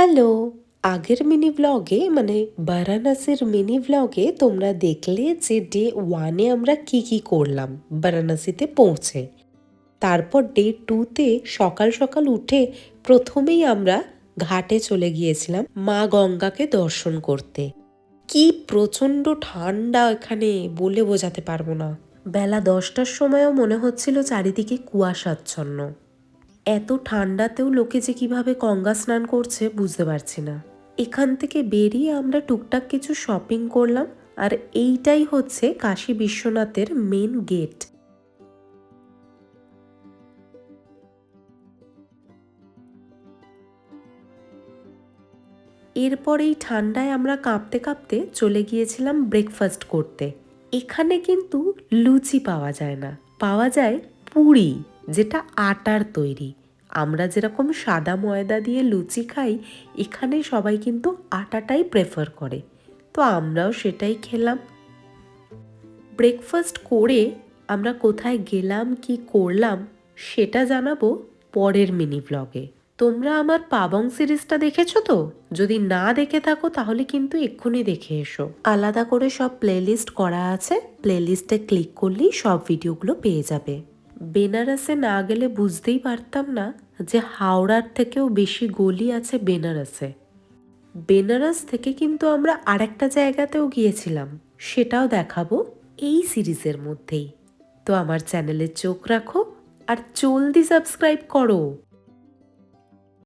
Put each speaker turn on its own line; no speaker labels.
Hello! আগের mini ব্লগে বারাণসীর mini ব্লগে তোমরা দেখলে যে ডে 1 এ আমরা কি করলাম বারাণসীতে পৌঁছে। তারপর ডে 2 তে সকাল সকাল উঠে প্রথমেই আমরা ঘাটে চলে গিয়েছিলাম মা গঙ্গাকে দর্শন করতে। কি প্রচণ্ড ঠান্ডা এখানে বলে বোঝাতে পারবো না। বেলা 10টার সময়ও মনে হচ্ছিল চারিদিকে কুয়াশাচ্ছন্ন। এত ঠান্ডাতেও লোকে যে কিভাবে গঙ্গা স্নান করছে বুঝতে পারছি না। এখান থেকে বেরিয়ে আমরা টুকটাক কিছু শপিং করলাম, আর এইটাই হচ্ছে কাশী বিশ্বনাথের মেন গেট। এরপর এই ঠান্ডায় আমরা কাঁপতে কাঁপতে চলে গিয়েছিলাম ব্রেকফাস্ট করতে। এখানে কিন্তু লুচি পাওয়া যায় না, পাওয়া যায় পুরি, যেটা আটার তৈরি। আমরা যেরকম সাদা ময়দা দিয়ে লুচি খাই, এখানে সবাই কিন্তু আটাটাই প্রেফার করে, তো আমরাও সেটাই খেলাম। ব্রেকফাস্ট করে আমরা কোথায় গেলাম কি করলাম সেটা জানাবো পরের মিনি ব্লগে। তোমরা আমার পাবং সিরিজটা দেখেছো তো? যদি না দেখে থাকো তাহলে কিন্তু এক্ষুনি দেখে এসো। আলাদা করে সব প্লেলিস্ট করা আছে, প্লেলিস্টে ক্লিক করলেই সব ভিডিওগুলো পেয়ে যাবে। বেনারসে না গেলে বুঝতেই পারতাম না যে হাওড়ার থেকেও বেশি গলি আছে বেনারসে। বেনারস থেকে কিন্তু আমরা আরেকটা জায়গাতেও গিয়েছিলাম, সেটাও দেখাবো এই সিরিজের মধ্যেই। তো আমার চ্যানেলে চোখ রাখো আর জলদি সাবস্ক্রাইব করো।